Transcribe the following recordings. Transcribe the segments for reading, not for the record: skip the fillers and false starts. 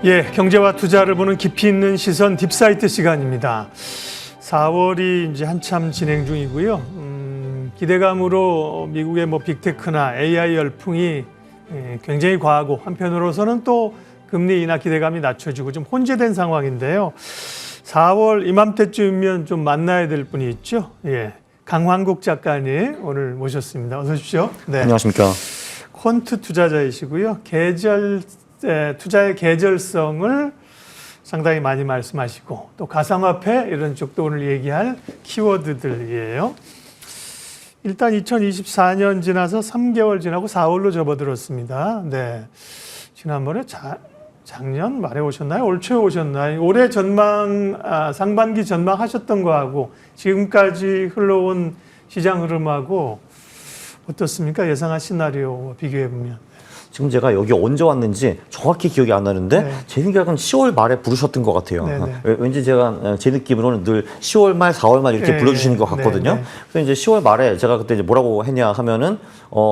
예, 경제와 투자를 보는 깊이 있는 시선 딥사이트 시간입니다. 4월이 이제 한참 진행 중이고요. 기대감으로 미국의 빅테크나 AI 열풍이 굉장히 과하고 한편으로서는 또 금리 인하 기대감이 낮춰지고 좀 혼재된 상황인데요. 4월 이맘때쯤이면 좀 만나야 될 분이 있죠. 예, 강환국 작가님 오늘 모셨습니다. 어서 오십시오. 네. 안녕하십니까. 퀀트 투자자이시고요. 투자의 계절성을 상당히 많이 말씀하시고 또 가상화폐 이런 쪽도 오늘 얘기할 키워드들이에요. 일단 2024년 지나서 3개월 지나고 4월로 접어들었습니다. 네, 지난번에 작년 말에 오셨나요? 올 초에 오셨나요? 올해 상반기 전망하셨던 거하고 지금까지 흘러온 시장 흐름하고 어떻습니까? 예상한 시나리오와 비교해 보면. 지금 제가 여기 언제 왔는지 정확히 기억이 안 나는데 네. 제 생각은 10월 말에 부르셨던 것 같아요. 네네. 왠지 제가 제 느낌으로는 늘 10월 말, 4월 말 이렇게 네. 불러주시는 것 같거든요. 네네. 그래서 이제 10월 말에 제가 그때 이제 뭐라고 했냐 하면은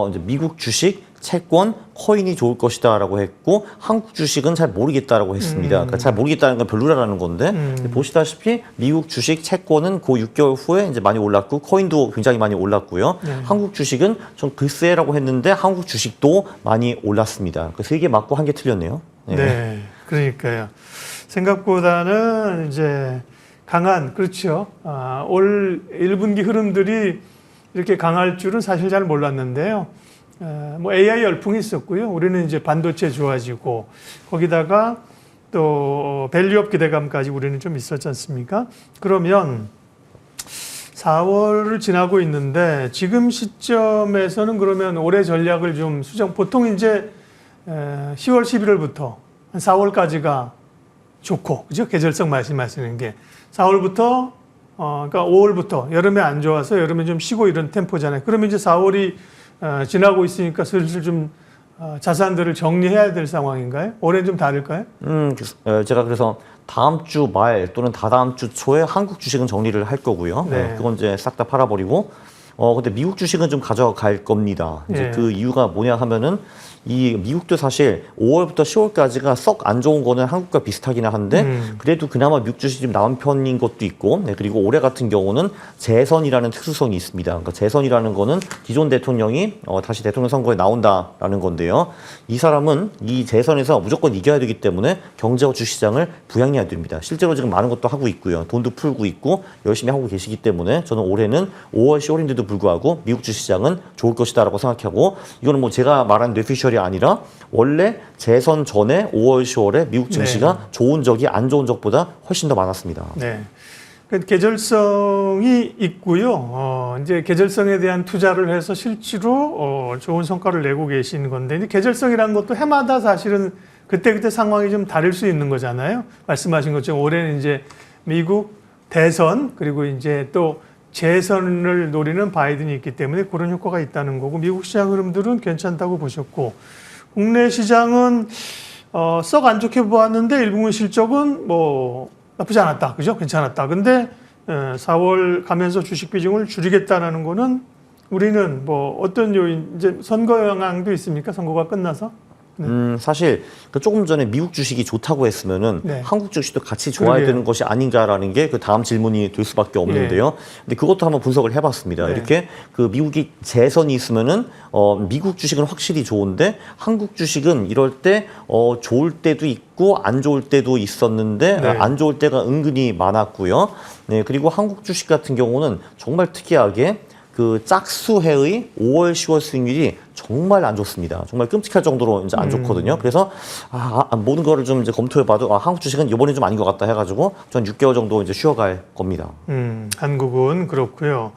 이제 미국 주식, 채권, 코인이 좋을 것이다라고 했고 한국 주식은 잘 모르겠다라고 했습니다. 그러니까 잘 모르겠다는 건 별로라는 건데 보시다시피 미국 주식, 채권은 그 6개월 후에 이제 많이 올랐고 코인도 굉장히 많이 올랐고요. 한국 주식은 좀 글쎄라고 했는데 한국 주식도 많이 올랐습니다. 그 3개 맞고 1개 틀렸네요. 네, 그러니까요. 생각보다는 이제 강한, 그렇죠. 올 1분기 흐름들이 이렇게 강할 줄은 사실 잘 몰랐는데요. AI 열풍이 있었고요. 우리는 이제 반도체 좋아지고 거기다가 또 밸류업 기대감까지 우리는 좀 있었지 않습니까? 그러면 4월을 지나고 있는데 지금 시점에서는 그러면 올해 전략을 좀 보통 이제 10월, 11월부터 한 4월까지가 좋고, 그죠? 계절성 말씀하시는 게 4월부터 그러니까 5월부터 여름에 안 좋아서 여름에 좀 쉬고 이런 템포잖아요. 그러면 이제 4월이 지나고 있으니까 슬슬 좀 자산들을 정리해야 될 상황인가요? 올해는 좀 다를까요? 제가 그래서 다음 주 말 또는 다다음 주 초에 한국 주식은 정리를 할 거고요. 네. 그건 이제 싹 다 팔아버리고 근데 미국 주식은 좀 가져갈 겁니다. 이제 네. 그 이유가 뭐냐 하면은 이 미국도 사실 5월부터 10월까지가 썩 안 좋은 거는 한국과 비슷하긴 한데 그래도 그나마 미국 주식이 좀 나은 편인 것도 있고 그리고 올해 같은 경우는 재선이라는 특수성이 있습니다. 그러니까 재선이라는 거는 기존 대통령이 다시 대통령 선거에 나온다라는 건데요. 이 사람은 이 재선에서 무조건 이겨야 되기 때문에 경제와 주시장을 부양해야 됩니다. 실제로 지금 많은 것도 하고 있고요. 돈도 풀고 있고 열심히 하고 계시기 때문에 저는 올해는 5월, 10월인데도 불구하고 미국 주시장은 좋을 것이다라고 생각하고 이거는 뭐 제가 말한 뇌피셜이 아니라 원래 재선 전에 5월, 10월에 미국 증시가 네. 좋은 적이 안 좋은 적보다 훨씬 더 많았습니다. 네. 그 계절성이 있고요. 이제 계절성에 대한 투자를 해서 실제로 좋은 성과를 내고 계신 건데, 이제 계절성이라는 것도 해마다 사실은 그때그때 상황이 좀 다를 수 있는 거잖아요. 말씀하신 것처럼 올해는 이제 미국 대선 그리고 이제 또 재선을 노리는 바이든이 있기 때문에 그런 효과가 있다는 거고, 미국 시장 흐름들은 괜찮다고 보셨고, 국내 시장은 썩 안 좋게 보았는데 1분기 실적은 뭐 나쁘지 않았다, 그죠? 괜찮았다. 근데 4월 가면서 주식 비중을 줄이겠다라는 거는 우리는 뭐 어떤 요인, 이제 선거 영향도 있습니까? 선거가 끝나서? 사실 조금 전에 미국 주식이 좋다고 했으면은 네. 한국 주식도 같이 좋아야 그러게요. 되는 것이 아닌가라는 게 그 다음 질문이 될 수밖에 없는데요. 근데 그것도 한번 분석을 해봤습니다. 네. 이렇게 그 미국이 재선이 있으면은 미국 주식은 확실히 좋은데 한국 주식은 이럴 때 좋을 때도 있고 안 좋을 때도 있었는데 네. 안 좋을 때가 은근히 많았고요. 네, 그리고 한국 주식 같은 경우는 정말 특이하게 그 짝수해의 5월, 10월 수익률이 정말 안 좋습니다. 정말 끔찍할 정도로 이제 안 좋거든요. 그래서 모든 거를 좀 이제 검토해봐도 한국 주식은 이번에 좀 아닌 것 같다 해가지고 전 6개월 정도 이제 쉬어갈 겁니다. 한국은 그렇고요.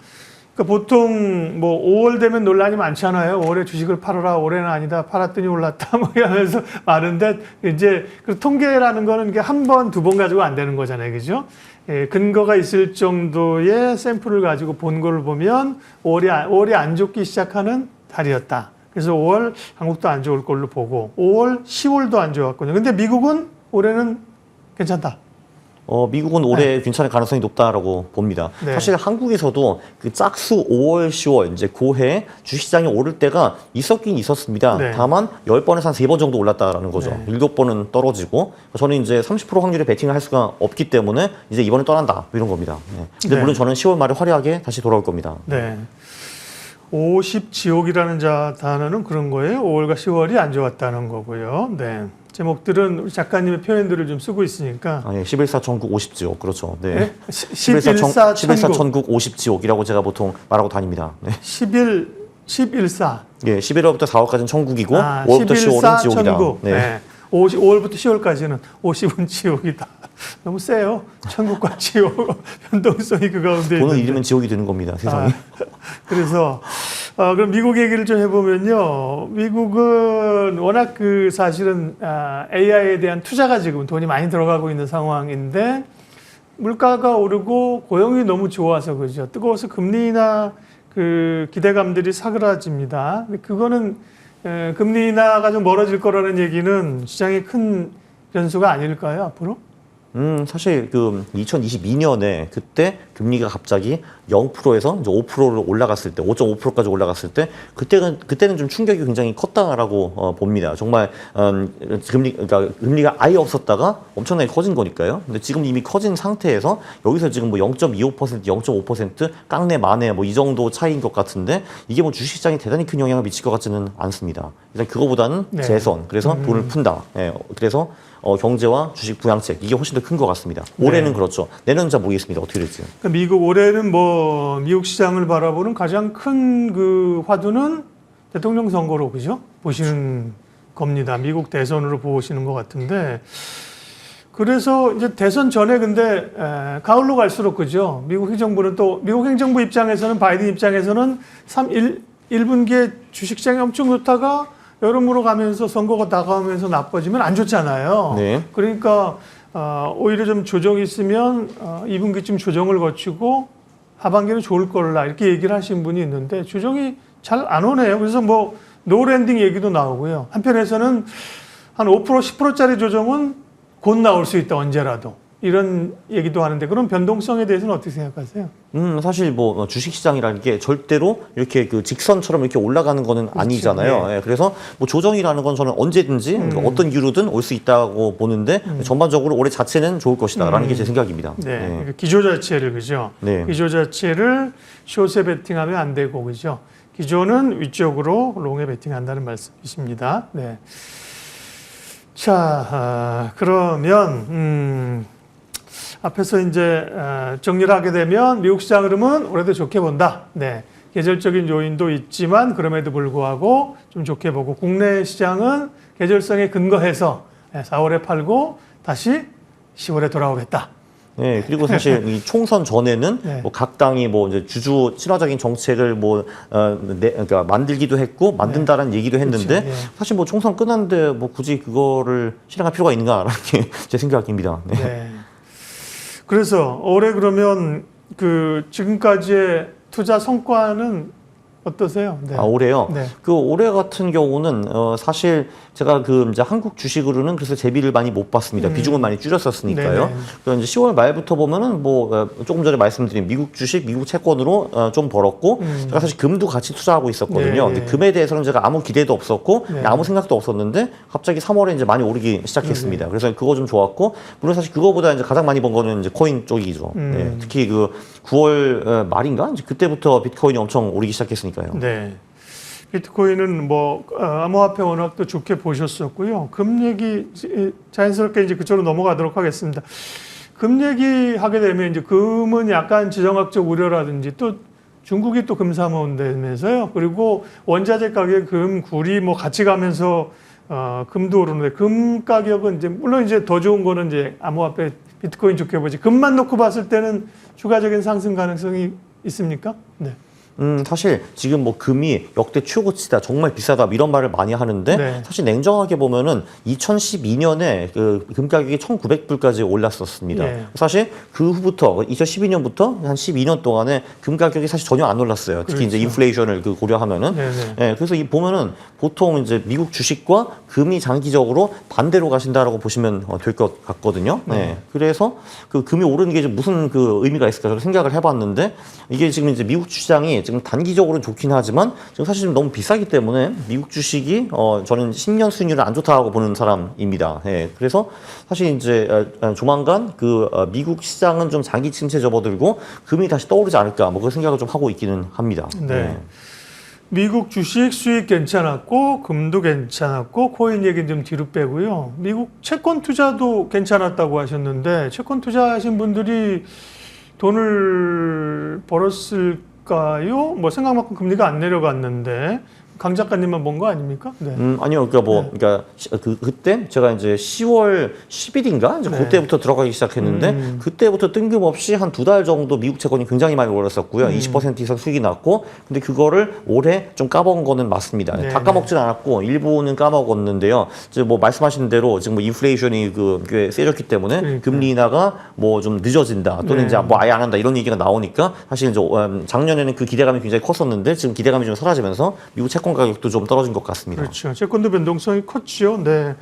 그러니까 보통 뭐 5월 되면 논란이 많잖아요. 5월에 주식을 팔아라, 올해는 아니다, 팔았더니 올랐다, 뭐 이러면서 많은데 이제 그 통계라는 거는 이게 한 번, 두 번 가지고 안 되는 거잖아요, 그죠? 예, 근거가 있을 정도의 샘플을 가지고 본 걸 보면 5월이 안 좋기 시작하는 달이었다. 그래서 5월 한국도 안 좋을 걸로 보고 5월, 10월도 안 좋았거든요. 근데 미국은 올해는 괜찮다. 미국은 올해 괜찮을 가능성이 높다라고 봅니다. 네. 사실 한국에서도 그 짝수 5월, 10월 이제 고해 주식시장이 오를 때가 있었긴 있었습니다. 네. 다만 10번에서 한 3번 정도 올랐다라는 거죠. 네. 7번은 떨어지고 저는 이제 30% 확률의 베팅을 할 수가 없기 때문에 이제 이번에 떠난다 이런 겁니다. 네. 근데 네. 물론 저는 10월 말에 화려하게 다시 돌아올 겁니다. 네. 50 지옥이라는 단어는 그런 거예요. 5월과 10월이 안 좋았다는 거고요. 네. 제목들은 우리 작가님의 표현들을 좀 쓰고 있으니까. 아, 예. 11사 천국 50지옥 그렇죠. 네. 네? 11사 11사 천국 50지옥이라고 제가 보통 말하고 다닙니다. 네. 11사. 예, 11월부터 4월까지는 천국이고 아, 5월부터 10월은 지옥이다. 천국. 네. 네. 5월부터 10월까지는 50은 지옥이다. 너무 세요. 천국과 지옥 변동성이 그 가운데 돈을 있는데. 잃으면 지옥이 되는 겁니다. 세상이. 그래서 그럼 미국 얘기를 좀 해보면요. 미국은 워낙 그 사실은 AI에 대한 투자가 지금 돈이 많이 들어가고 있는 상황인데 물가가 오르고 고용이 너무 좋아서 그죠. 뜨거워서 금리 인하 그 기대감들이 사그라집니다. 근데 그거는 금리 인하가 좀 멀어질 거라는 얘기는 시장의 큰 변수가 아닐까요, 앞으로? 사실 그 2022년에 그때 금리가 갑자기 0%에서 이제 5%로 올라갔을 때, 5.5%까지 올라갔을 때, 그때는 좀 충격이 굉장히 컸다라고 봅니다. 정말 그러니까 금리가 아예 없었다가 엄청나게 커진 거니까요. 근데 지금 이미 커진 상태에서 여기서 지금 뭐 0.25%, 0.5% 깡내 마내 뭐 이 정도 차이인 것 같은데 이게 뭐 주식시장에 대단히 큰 영향을 미칠 것 같지는 않습니다. 일단 그거보다는 네. 재선, 그래서 돈을 푼다. 예, 그래서 경제와 주식 부양책 이게 훨씬 더 큰 것 같습니다. 올해는 네. 그렇죠. 내년은 잘 모르겠습니다. 어떻게 될지. 그러니까 미국 올해는 뭐 미국 시장을 바라보는 가장 큰 그 화두는 대통령 선거로 그죠? 보시는 겁니다. 미국 대선으로 보시는 것 같은데 그래서 이제 대선 전에 근데 가을로 갈수록 그죠? 미국 행정부 입장에서는 바이든 입장에서는 1분기에 주식시장이 엄청 좋다가 여름으로 가면서 선거가 다가오면서 나빠지면 안 좋잖아요. 네. 그러니까 오히려 좀 조정이 있으면 2분기쯤 조정을 거치고 하반기는 좋을 거라 이렇게 얘기를 하신 분이 있는데 조정이 잘 안 오네요. 그래서 뭐 노랜딩 얘기도 나오고요. 한편에서는 한 5% 10%짜리 조정은 곧 나올 수 있다 언제라도 이런 얘기도 하는데 그런 변동성에 대해서는 어떻게 생각하세요? 사실 뭐 주식시장이라는 게 절대로 이렇게 그 직선처럼 이렇게 올라가는 거는 그렇죠. 아니잖아요. 네. 예, 그래서 뭐 조정이라는 건 저는 언제든지 어떤 이유로든 올 수 있다고 보는데 전반적으로 올해 자체는 좋을 것이다라는 게 제 생각입니다. 네, 네. 그러니까 기조 자체를 그죠? 네. 기조 자체를 숏에 베팅하면 안 되고 그죠? 기조는 위쪽으로 롱에 베팅한다는 말씀이십니다. 네. 자, 그러면 앞에서 이제 정리를 하게 되면 미국 시장 흐름은 올해도 좋게 본다. 네. 계절적인 요인도 있지만 그럼에도 불구하고 좀 좋게 보고 국내 시장은 계절성에 근거해서 4월에 팔고 다시 10월에 돌아오겠다. 네, 그리고 사실 이 총선 전에는 네. 뭐 각 당이 뭐 이제 주주 친화적인 정책을 뭐 그러니까 만들기도 했고 만든다라는 얘기도 했는데 그렇죠. 예. 사실 뭐 총선 끝났는데 뭐 굳이 그거를 실행할 필요가 있는가라는 게 제 생각입니다. 네. 네. 그래서 올해 그러면 그 지금까지의 투자 성과는 어떠세요? 네. 아, 올해요? 네. 그 올해 같은 경우는 사실 제가 그 이제 한국 주식으로는 그래서 재비를 많이 못 봤습니다. 비중을 많이 줄였었으니까요. 네네. 그래서 이제 10월 말부터 보면은 뭐 조금 전에 말씀드린 미국 주식, 미국 채권으로 좀 벌었고 제가 사실 금도 같이 투자하고 있었거든요. 네네. 근데 금에 대해서는 제가 아무 기대도 없었고 네. 아무 생각도 없었는데 갑자기 3월에 이제 많이 오르기 시작했습니다. 그래서 그거 좀 좋았고 물론 사실 그거보다 이제 가장 많이 번 거는 이제 코인 쪽이죠. 네. 특히 그 9월 말인가 이제 그때부터 비트코인이 엄청 오르기 시작했으니까요. 네. 비트코인은 뭐 암호화폐 워낙 또 좋게 보셨었고요. 금 얘기 자연스럽게 이제 그쪽으로 넘어가도록 하겠습니다. 금 얘기 하게 되면 이제 금은 약간 지정학적 우려라든지 또 중국이 또 금 사모은다면서요. 그리고 원자재 가격, 금, 구리 뭐 같이 가면서 금도 오르는데 금 가격은 이제 물론 이제 더 좋은 거는 이제 암호화폐 비트코인 좋게 보지. 금만 놓고 봤을 때는 추가적인 상승 가능성이 있습니까? 네. 사실 지금 뭐 금이 역대 최고치다, 정말 비싸다 이런 말을 많이 하는데 네. 사실 냉정하게 보면은 2012년에 그 금 가격이 1,900불까지 올랐었습니다. 예. 사실 그 후부터 2012년부터 한 12년 동안에 금 가격이 사실 전혀 안 올랐어요. 특히 이제 그렇죠. 인플레이션을 고려하면은. 네네. 예, 그래서 이 보면은 보통 이제 미국 주식과 금이 장기적으로 반대로 가신다라고 보시면 될 것 같거든요. 네. 그래서 그 금이 오르는 게 이제 무슨 그 의미가 있을까 저는 생각을 해봤는데 이게 지금 이제 미국 시장이 지금 단기적으로는 좋긴 하지만 지금 사실 좀 너무 비싸기 때문에 미국 주식이 저는 10년 수익률은 안 좋다고 보는 사람입니다. 예. 그래서 사실 이제 조만간 그 미국 시장은 좀 장기 침체 접어들고 금이 다시 떠오르지 않을까 뭐 그 생각을 좀 하고 있기는 합니다. 네. 예. 미국 주식 수익 괜찮았고 금도 괜찮았고 코인 얘기는 좀 뒤로 빼고요. 미국 채권 투자도 괜찮았다고 하셨는데 채권 투자하신 분들이 돈을 벌었을까요? 뭐 생각만큼 금리가 안 내려갔는데 강 작가님만 본 거 아닙니까? 네. 아니요. 그러니까 뭐, 그러니까 그때 제가 이제 10월 10일인가 이제 네. 그때부터 들어가기 시작했는데 그때부터 뜬금없이 한 2달 정도 미국 채권이 굉장히 많이 올랐었고요. 20% 이상 수익이 났고, 근데 그거를 올해 좀 까먹은 거는 맞습니다. 네. 다 까먹진 않았고 일부는 까먹었는데요. 이제 뭐 말씀하신 대로 지금 뭐 인플레이션이 꽤 세졌기 때문에 그러니까요. 금리 인하가 뭐 좀 늦어진다 또는 네. 이제 뭐 아예 안 한다 이런 얘기가 나오니까 사실 이제 작년에는 그 기대감이 굉장히 컸었는데 지금 기대감이 좀 사라지면서 미국 채권 가격도 좀 떨어진 것 같습니다. 그렇죠. 채권도 변동성이 컸죠. 네.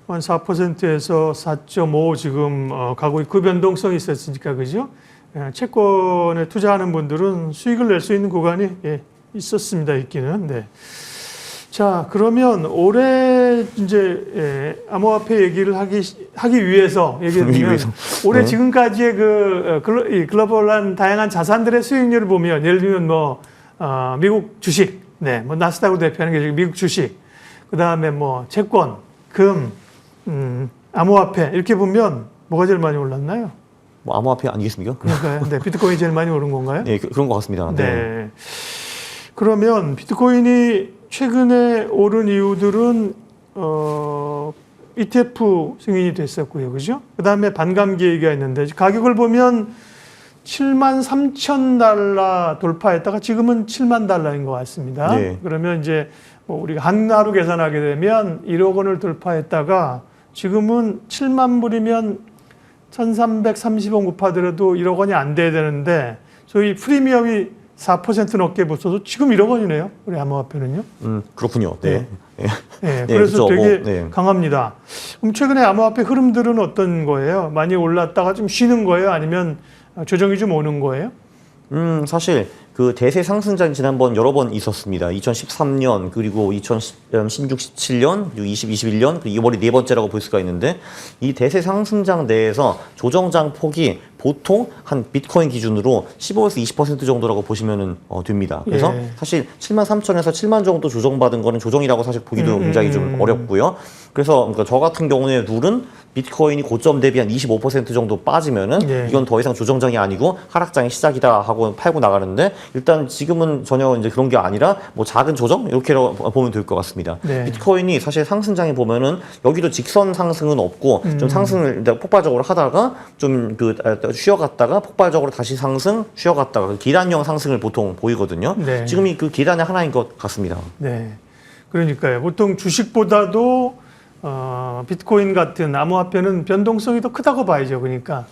한 4%에서 4.5 지금 가고 있고 그 변동성이 있었으니까 그죠? 예, 채권에 투자하는 분들은 수익을 낼 수 있는 구간이 있었습니다. 있기는. 네. 자, 그러면 올해 이제 암호화폐 얘기를 하기 위해서 얘기해보면 올해 지금까지의 이 글로벌한 다양한 자산들의 수익률을 보면 예를 들면 뭐 미국 주식, 네, 뭐 나스닥으로 대표하는 게 미국 주식, 그 다음에 뭐 채권, 금, 암호화폐 이렇게 보면 뭐가 제일 많이 올랐나요? 뭐 암호화폐 아니겠습니까? 그러니까요. 네, 비트코인이 제일 많이 오른 건가요? 네, 그런 것 같습니다. 네. 네. 그러면 비트코인이 최근에 오른 이유들은 ETF 승인이 됐었고요, 그죠? 그 다음에 반감기 얘기가 있는데 가격을 보면 73,000달러 돌파했다가 지금은 7만 달러인 것 같습니다. 네. 그러면 이제 뭐 우리가 한화로 계산하게 되면 1억 원을 돌파했다가 지금은 7만 불이면 1,330원 곱하더라도 1억 원이 안 돼야 되는데 소위 프리미엄이 4% 넘게 붙어서 지금 1억 원이네요. 우리 암호화폐는요. 그렇군요. 네. 네. 네, 네, 그래서 그렇죠. 되게 네. 강합니다. 그럼 최근에 암호화폐 흐름들은 어떤 거예요? 많이 올랐다가 좀 쉬는 거예요? 아니면 조정이 좀 오는 거예요? 사실 그 대세 상승장이 지난번 여러 번 있었습니다. 2013년 그리고 2016, 17년 그리고 20, 21년 그리고 이번이 네 번째라고 볼 수가 있는데 이 대세 상승장 내에서 조정장 폭이 보통 한 비트코인 기준으로 15에서 20% 정도라고 보시면 됩니다. 그래서 예. 사실 73,000에서 7만 정도 조정받은 거는 조정이라고 사실 보기도 굉장히 좀 어렵고요. 그래서 그러니까 저 같은 경우에 룰은 비트코인이 고점 대비 한 25% 정도 빠지면은 예. 이건 더 이상 조정장이 아니고 하락장의 시작이다 하고 팔고 나가는데 일단 지금은 전혀 이제 그런 게 아니라 뭐 작은 조정 이렇게 보면 될 것 같습니다. 네. 비트코인이 사실 상승장에 보면은 여기도 직선 상승은 없고 좀 상승을 폭발적으로 하다가 좀 쉬어갔다가 폭발적으로 다시 상승 쉬어갔다가 그 계단형 상승을 보통 보이거든요. 네. 지금이 그 계단의 하나인 것 같습니다. 네. 그러니까요. 보통 주식보다도 비트코인 같은 암호화폐는 변동성이 더 크다고 봐야죠. 그러니까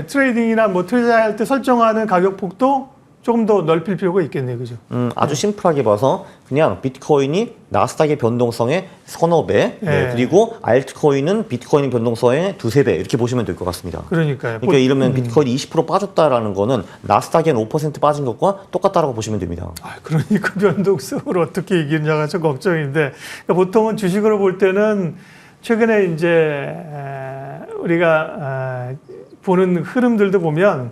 트레이딩이나 뭐 투자할 때 설정하는 가격폭도 조금 더 넓힐 필요가 있겠네요. 그죠? 아주 심플하게 봐서 그냥 비트코인이 나스닥의 변동성의 서너 배, 예. 그리고 알트코인은 비트코인 변동성의 두세 배 이렇게 보시면 될 것 같습니다. 그러니까요. 그러니까 이러면 비트코인이 20% 빠졌다라는 거는 나스닥이 한 5% 빠진 것과 똑같다라고 보시면 됩니다. 그러니까 변동성을 어떻게 이기느냐가 좀 걱정인데 그러니까 보통은 주식으로 볼 때는 최근에 이제 우리가 보는 흐름들도 보면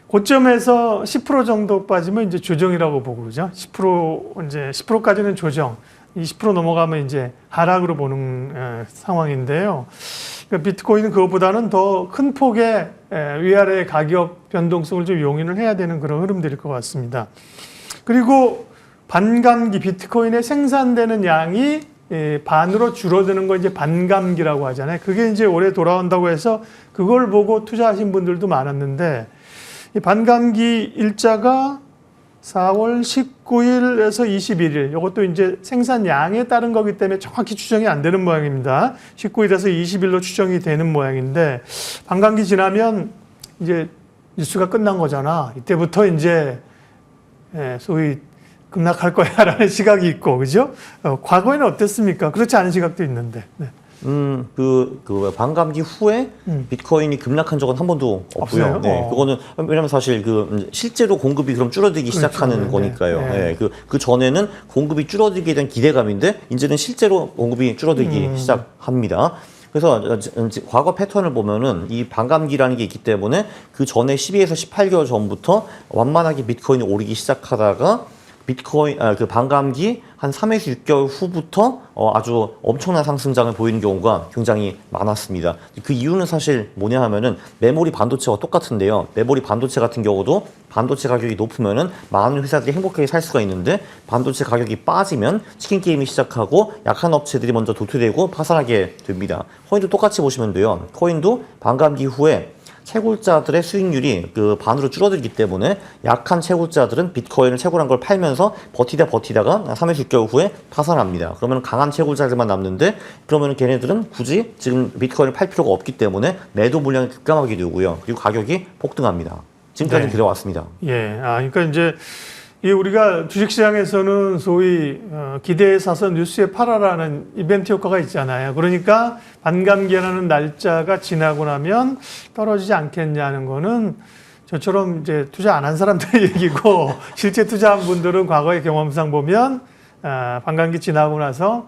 고점에서 10% 정도 빠지면 이제 조정이라고 보고 그러죠. 10% 이제 10%까지는 조정, 20% 넘어가면 이제 하락으로 보는 상황인데요. 그러니까 비트코인은 그것보다는 더 큰 폭의 위아래 가격 변동성을 좀 용인을 해야 되는 그런 흐름들일 것 같습니다. 그리고 반감기 비트코인에 생산되는 양이 반으로 줄어드는 거 이제 반감기라고 하잖아요. 그게 이제 올해 돌아온다고 해서 그걸 보고 투자하신 분들도 많았는데 이 반감기 일자가 4월 19일에서 21일, 이것도 이제 생산량에 따른 거기 때문에 정확히 추정이 안 되는 모양입니다. 19일에서 20일로 추정이 되는 모양인데, 반감기 지나면 이제 뉴스가 끝난 거잖아. 이때부터 이제 소위 급락할 거야라는 시각이 있고, 그죠? 과거에는 어땠습니까? 그렇지 않은 시각도 있는데. 네. 반감기 후에 비트코인이 급락한 적은 한 번도 없고요. 없어요? 네, 그거는 왜냐면 사실 실제로 공급이 그럼 줄어들기 시작하는 그렇죠. 거니까요. 네. 네, 그 전에는 공급이 줄어들게 된 기대감인데 이제는 실제로 공급이 줄어들기 시작합니다. 그래서 과거 패턴을 보면은 이 반감기라는 게 있기 때문에 그 전에 12에서 18개월 전부터 완만하게 비트코인이 오르기 시작하다가 그 반감기 한 3에서 6개월 후부터 아주 엄청난 상승장을 보이는 경우가 굉장히 많았습니다. 그 이유는 사실 뭐냐 하면은 메모리 반도체와 똑같은데요. 메모리 반도체 같은 경우도 반도체 가격이 높으면은 많은 회사들이 행복하게 살 수가 있는데 반도체 가격이 빠지면 치킨 게임이 시작하고 약한 업체들이 먼저 도태되고 파산하게 됩니다. 코인도 똑같이 보시면 돼요. 코인도 반감기 후에 채굴자들의 수익률이 반으로 줄어들기 때문에 약한 채굴자들은 비트코인을 채굴한 걸 팔면서 버티다가 3에서 6개월 후에 파산합니다. 그러면 강한 채굴자들만 남는데 그러면 걔네들은 굳이 지금 비트코인을 팔 필요가 없기 때문에 매도 물량이 급감하게 되고요. 그리고 가격이 폭등합니다. 지금까지 네. 그래왔습니다. 예, 그러니까 이제 이 우리가 주식시장에서는 소위 기대에 사서 뉴스에 팔아라는 이벤트 효과가 있잖아요. 그러니까 반감기라는 날짜가 지나고 나면 떨어지지 않겠냐는 거는 저처럼 이제 투자 안 한 사람들의 얘기고 실제 투자한 분들은 과거의 경험상 보면 반감기 지나고 나서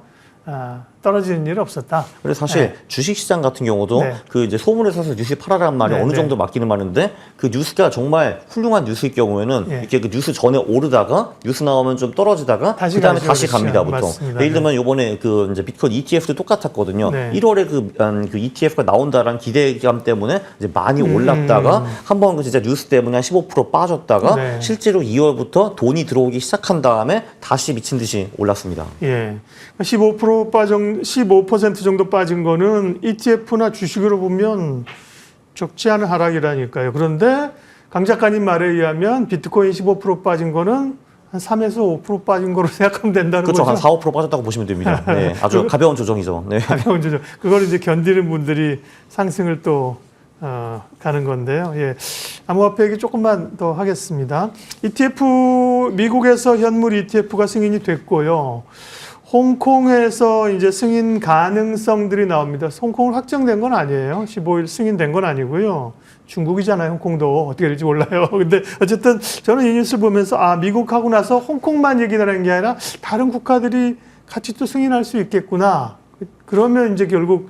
떨어지는 일은 없었다. 그래서 사실 네. 주식시장 같은 경우도 네. 이제 소문에 사서 뉴스 팔아라는 말이 네, 어느 네. 정도 맞기는 맞는데 그 뉴스가 정말 훌륭한 뉴스일 경우에는 네. 이렇게 그 뉴스 전에 오르다가 뉴스 나오면 좀 떨어지다가 그다음에 다시 갑니다, 보통. 맞습니다. 예를 들면 요번에 이제 비트코인 ETF도 똑같았거든요. 네. 1월에 그 ETF가 나온다라는 기대감 때문에 이제 많이 올랐다가 한번 진짜 뉴스 때문에 한 15% 빠졌다가 네. 실제로 2월부터 돈이 들어오기 시작한 다음에 다시 미친 듯이 올랐습니다. 예. 15% 정도 빠진 거는 ETF나 주식으로 보면 적지 않은 하락이라니까요. 그런데 강 작가님 말에 의하면 비트코인 15% 빠진 거는 한 3에서 5% 빠진 거로 생각하면 된다는 그렇죠. 거죠. 한 4~5% 빠졌다고 보시면 됩니다. 네, 아주 가벼운 조정이죠. 네. 가벼운 조정. 그걸 이제 견디는 분들이 상승을 또 가는 건데요. 예. 암호화폐 얘기 조금만 더 하겠습니다. ETF, 미국에서 현물 ETF가 승인이 됐고요. 홍콩에서 이제 승인 가능성들이 나옵니다. 홍콩은 확정된 건 아니에요. 15일 승인된 건 아니고요. 중국이잖아요. 홍콩도 어떻게 될지 몰라요. 근데 어쨌든 저는 이 뉴스를 보면서 미국하고 나서 홍콩만 얘기를 하는 게 아니라 다른 국가들이 같이 또 승인할 수 있겠구나. 그러면 이제 결국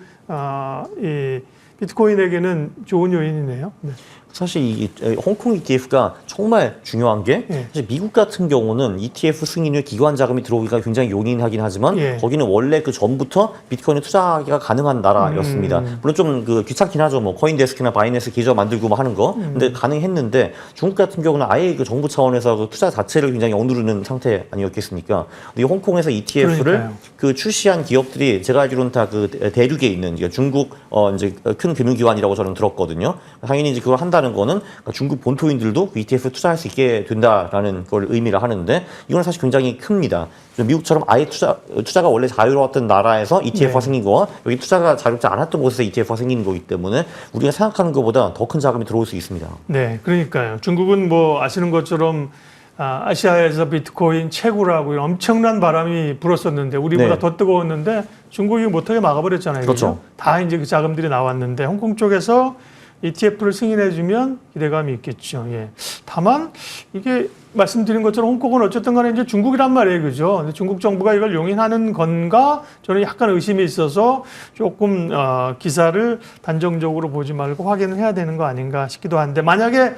이 비트코인에게는 좋은 요인이네요. 네. 사실 이 홍콩 ETF가 정말 중요한 게 예. 사실 미국 같은 경우는 ETF 승인을 기관 자금이 들어오기가 굉장히 용이하긴 하지만 예. 거기는 원래 그 전부터 비트코인에 투자하기가 가능한 나라였습니다. 물론 좀 귀찮긴 하죠. 뭐 코인데스크나 바이낸스 계좌 만들고 뭐 하는 거. 근데 가능했는데 중국 같은 경우는 아예 그 정부 차원에서 그 투자 자체를 굉장히 억누르는 상태 아니었겠습니까? 근데 이 홍콩에서 ETF를 그러니까요. 그 출시한 기업들이 제가 알기로는 다 그 대륙에 있는 중국 이제 큰 금융기관이라고 저는 들었거든요. 당연히 이제 그걸 한다는 거는 중국 본토인들도 그 ETF 투자할 수 있게 된다라는 걸 의미를 하는데 이건 사실 굉장히 큽니다. 미국처럼 아예 투자가 원래 자유로웠던 나라에서 ETF가 네. 생긴 거와 여기 투자가 자유롭지 않았던 곳에서 ETF가 생기는 거기 때문에 우리가 생각하는 것보다 더 큰 자금이 들어올 수 있습니다. 네, 그러니까요. 중국은 뭐 아시는 것처럼 아시아에서 비트코인 채굴하고 엄청난 바람이 불었었는데 우리보다 네. 더 뜨거웠는데 중국이 못하게 막아버렸잖아요. 그렇죠. 다 이제 그 자금들이 나왔는데 홍콩 쪽에서 ETF를 승인해주면 기대감이 있겠죠. 예. 다만 이게 말씀드린 것처럼 홍콩은 어쨌든 간에 이제 중국이란 말이에요. 그죠? 근데 중국 정부가 이걸 용인하는 건가? 저는 약간 의심이 있어서 조금 기사를 단정적으로 보지 말고 확인을 해야 되는 거 아닌가 싶기도 한데 만약에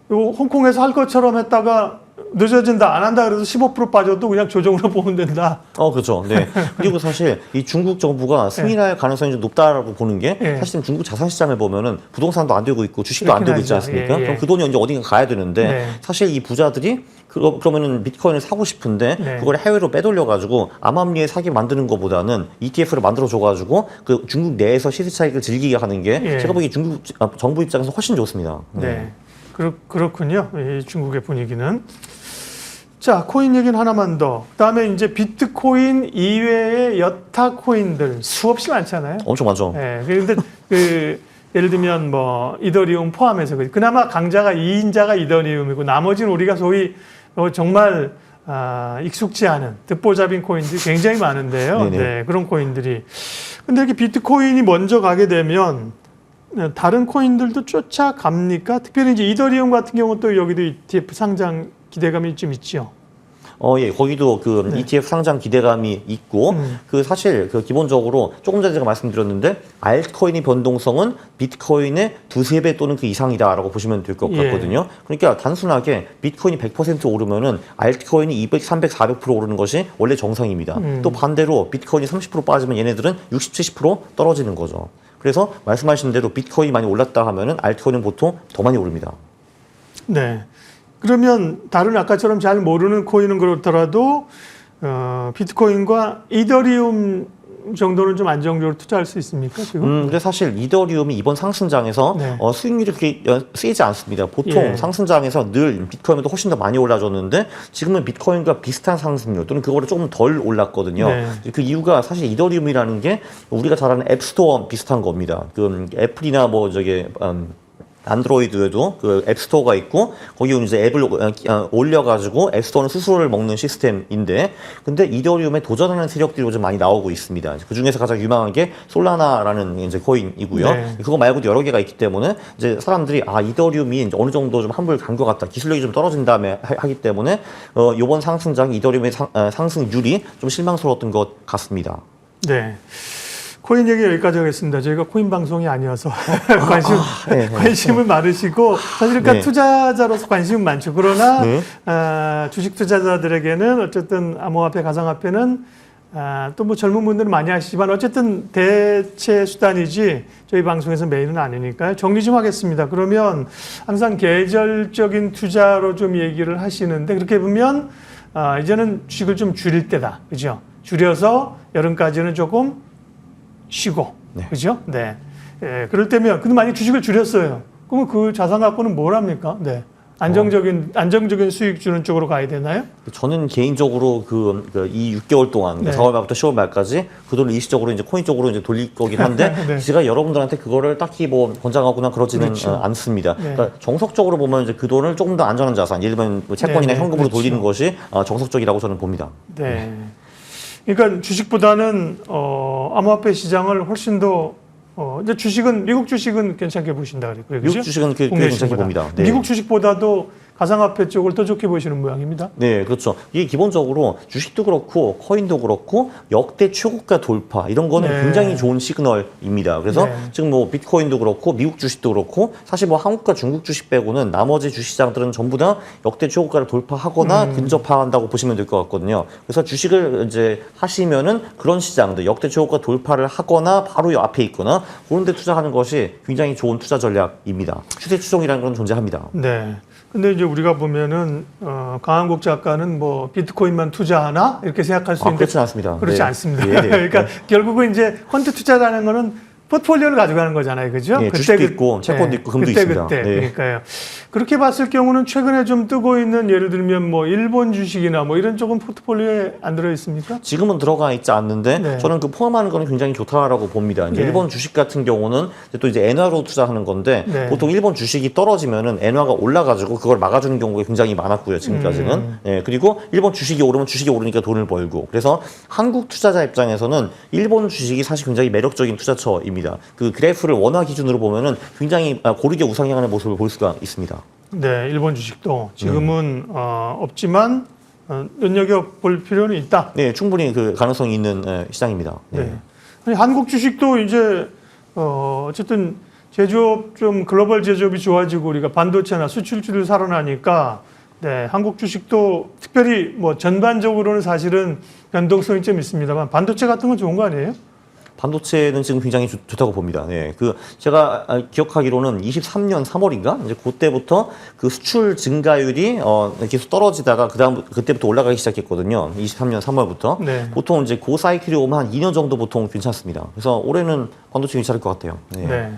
홍콩에서 할 것처럼 했다가 늦어진다, 안 한다 그래서 15% 빠져도 그냥 조정으로 보면 된다. 그렇죠. 네. 그리고 사실 이 중국 정부가 승인할 가능성이 좀 높다라고 보는 게 사실 중국 자산시장을 보면은 부동산도 안 되고 있고 주식도 안 되고 있지 않습니까? 그럼 그 돈이 이제 어딘가 가야 되는데 사실 이 부자들이 그러면은 비트코인을 사고 싶은데 그걸 해외로 빼돌려가지고 암암리에 사게 만드는 것보다는 ETF를 만들어줘가지고 그 중국 내에서 시세 차익을 즐기게 하는 게 제가 보기에 중국 정부 입장에서 훨씬 좋습니다. 네. 그렇군요. 이 중국의 분위기는. 자, 코인 얘기는 하나만 더. 그다음에 이제 비트코인 이외의 여타 코인들 수없이 많잖아요. 엄청 많죠. 예. 그런데 예를 들면 뭐 이더리움 포함해서 그나마 강자가 2인자가 이더리움이고 나머지는 우리가 소위 정말 익숙지 않은 듣보잡인 코인들이 굉장히 많은데요. 네네. 네, 그런 코인들이. 근데 이렇게 비트코인이 먼저 가게 되면 다른 코인들도 쫓아갑니까? 특별히 이제 이더리움 같은 경우는 또 여기도 ETF 상장 기대감이 좀 있죠. 예, 거기도 그 네. ETF 상장 기대감이 있고, 그 사실 그 기본적으로 조금 전에 제가 말씀드렸는데, 알트코인의 변동성은 비트코인의 2~3배 또는 그 이상이다라고 보시면 될 것 예. 같거든요. 그러니까 단순하게 비트코인이 100% 오르면은 알트코인이 200, 300, 400% 오르는 것이 원래 정상입니다. 또 반대로 비트코인이 30% 빠지면 얘네들은 60, 70% 떨어지는 거죠. 그래서 말씀하신 대로 비트코인이 많이 올랐다 하면은 알트코인은 보통 더 많이 오릅니다. 네. 그러면 다른 아까처럼 잘 모르는 코인은 그렇더라도 비트코인과 이더리움 정도는 좀 안정적으로 투자할 수 있습니까 지금? 근데 사실 이더리움이 이번 상승장에서 네. 수익률이 그렇게 세지 않습니다. 보통 예. 상승장에서 늘 비트코인보다 훨씬 더 많이 올라줬는데 지금은 비트코인과 비슷한 상승률 또는 그거보다 조금 덜 올랐거든요. 네. 그 이유가 사실 이더리움이라는 게 우리가 잘 아는 앱스토어 비슷한 겁니다. 그 애플이나 뭐 저기 안드로이드에도 그 앱스토어가 있고 거기 이제 앱을 올려가지고 앱스토어는 수수료를 먹는 시스템인데 근데 이더리움에 도전하는 세력들이 요즘 많이 나오고 있습니다. 그 중에서 가장 유명한 게 솔라나라는 이제 코인이고요. 네. 그거 말고도 여러 개가 있기 때문에 이제 사람들이 이더리움이 이제 어느 정도 좀 환불 간 것 같다. 기술력이 좀 떨어진 다음에 하기 때문에 이번 상승장 이더리움의 상승률이 좀 실망스러웠던 것 같습니다. 네. 코인 얘기 여기까지 하겠습니다. 저희가 코인 방송이 아니어서 네. 관심을 많으시고 사실 그러니까 네. 투자자로서 관심은 많죠. 그러나 네. 주식 투자자들에게는 어쨌든 암호화폐, 가상화폐는 또 뭐 젊은 분들은 많이 아시지만 어쨌든 대체 수단이지 저희 방송에서 메인은 아니니까요. 정리 좀 하겠습니다. 그러면 항상 계절적인 투자로 좀 얘기를 하시는데 그렇게 보면 이제는 주식을 좀 줄일 때다. 그죠? 줄여서 여름까지는 조금 쉬고, 네. 그죠? 네. 예, 그럴 때면, 근데 만약 주식을 줄였어요. 그러면 그 자산 갖고는 뭘 합니까? 네. 안정적인 수익 주는 쪽으로 가야 되나요? 저는 개인적으로 이 6개월 동안 네. 4월 말부터 10월 말까지 그 돈을 일시적으로 이제 코인 쪽으로 이제 돌릴 거긴 한데 네. 제가 여러분들한테 그거를 딱히 뭐 권장하거나 그러지는 그렇죠. 않습니다. 네. 그러니까 정석적으로 보면 이제 그 돈을 조금 더 안전한 자산, 예를 들면 뭐 채권이나 네, 현금으로 그렇죠. 돌리는 것이 정석적이라고 저는 봅니다. 네. 그러니까 주식보다는 암호화폐 시장을 훨씬 더 이제 미국 주식은 괜찮게 보신다 그랬고요. 미국 주식은 꽤 괜찮게 봅니다. 네. 미국 주식보다도 가상화폐 쪽을 더 좋게 보시는 모양입니다. 네, 그렇죠. 이게 기본적으로 주식도 그렇고 코인도 그렇고 역대 최고가 돌파 이런 거는 네. 굉장히 좋은 시그널입니다. 그래서 네. 지금 뭐 비트코인도 그렇고 미국 주식도 그렇고 사실 뭐 한국과 중국 주식 빼고는 나머지 주시장들은 전부 다 역대 최고가를 돌파하거나 근접한다고 보시면 될 것 같거든요. 그래서 주식을 이제 하시면은 그런 시장들 역대 최고가 돌파를 하거나 바로 앞에 있거나 그런 데 투자하는 것이 굉장히 좋은 투자 전략입니다. 추세 추종이라는 건 존재합니다. 네. 근데 이제 우리가 보면은 강한국 작가는 뭐 비트코인만 투자하나 이렇게 생각할 수 있는데 그렇진 않습니다. 그렇지 네. 않습니다. 네, 네. 그러니까 결국은 이제 펀드 투자라는 거는 포트폴리오를 가져가는 거잖아요, 그죠? 네, 주식도 있고 채권도 있고 금도 있습니다. 그때 네. 그러니까요. 그렇게 봤을 경우는 최근에 좀 뜨고 있는 예를 들면 뭐 일본 주식이나 뭐 이런 쪽은 포트폴리오에 안 들어 있습니까? 지금은 들어가 있지 않는데 네. 저는 그 포함하는 거는 굉장히 좋다라고 봅니다. 이제 네. 일본 주식 같은 경우는 또 이제 엔화로 투자하는 건데 네. 보통 일본 주식이 떨어지면은 엔화가 올라가지고 그걸 막아주는 경우가 굉장히 많았고요. 지금까지는. 예, 그리고 일본 주식이 오르면 주식이 오르니까 돈을 벌고 그래서 한국 투자자 입장에서는 일본 주식이 사실 굉장히 매력적인 투자처입니다. 그 그래프를 원화 기준으로 보면은 굉장히 고르게 우상향하는 모습을 볼 수가 있습니다. 네, 일본 주식도 지금은 없지만 눈여겨볼 필요는 있다. 네, 충분히 그 가능성이 있는 시장입니다. 네. 아니, 한국 주식도 이제 어쨌든 제조업 좀 글로벌 제조업이 좋아지고 우리가 반도체나 수출주를 살아나니까 네, 한국 주식도 특별히 뭐 전반적으로는 사실은 변동성이 좀 있습니다만 반도체 같은 건 좋은 거 아니에요? 반도체는 지금 굉장히 좋다고 봅니다. 네, 제가 기억하기로는 23년 3월인가 이제 그때부터 그 수출 증가율이 계속 떨어지다가 그때부터 올라가기 시작했거든요. 23년 3월부터 네. 보통 이제 그 사이클이 오면 한 2년 정도 보통 괜찮습니다. 그래서 올해는 반도체 괜찮을 것 같아요. 네. 네.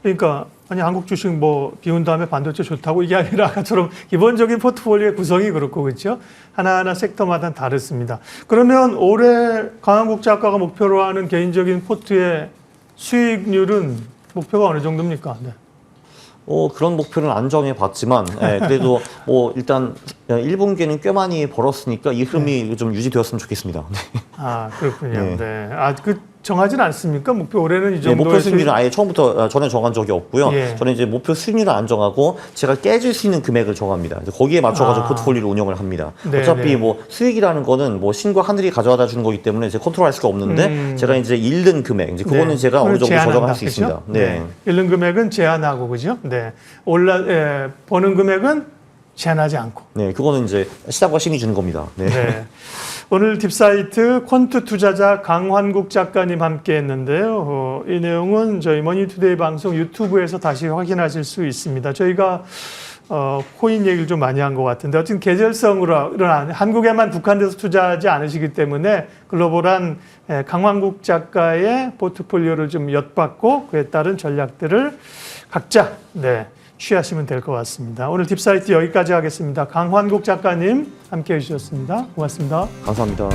그러니까 아니 한국 주식 뭐 비운 다음에 반도체 좋다고 이게 아니라 아까처럼 기본적인 포트폴리오의 구성이 그렇고 그렇죠. 하나하나 섹터마다 다르습니다. 그러면 올해 강한국제학과가 목표로 하는 개인적인 포트의 수익률은 목표가 어느 정도입니까? 네. 그런 목표는 안 정해봤지만, 그래도 뭐 일단 1분기는 꽤 많이 벌었으니까 이 흐름이 좀 유지되었으면 좋겠습니다. 아, 그렇군요. 네. 네. 아, 정하진 않습니까? 목표 올해는 이 정도. 목표 수익률은 아예 처음부터 저는 정한 적이 없고요. 예. 저는 이제 목표 수익률을 안 정하고 제가 깨질 수 있는 금액을 정합니다. 거기에 맞춰가지고 포트폴리오를 운영을 합니다. 네, 어차피 네. 뭐 수익이라는 거는 뭐 신과 하늘이 가져다 주는 거기 때문에 제가 컨트롤할 수가 없는데 제가 이제 잃는 금액, 이제 그거는 네. 제가 어느 정도 제한한다, 조정할 수 그죠? 있습니다. 네. 잃는 금액은 제한하고 그죠? 네. 버는 금액은 제한하지 않고. 네, 그거는 이제 시장과 신이 주는 겁니다. 네. 네. 오늘 딥사이트 퀀트 투자자 강환국 작가님 함께 했는데요. 이 내용은 저희 머니투데이 방송 유튜브에서 다시 확인하실 수 있습니다. 저희가 코인 얘기를 좀 많이 한 것 같은데 어쨌든 계절성으로 한국에만 국한돼서 투자하지 않으시기 때문에 글로벌한 강환국 작가의 포트폴리오를 좀 엿봤고 그에 따른 전략들을 각자 취하시면 될 것 같습니다. 오늘 딥사이트 여기까지 하겠습니다. 강환국 작가님 함께 해주셨습니다. 고맙습니다. 감사합니다.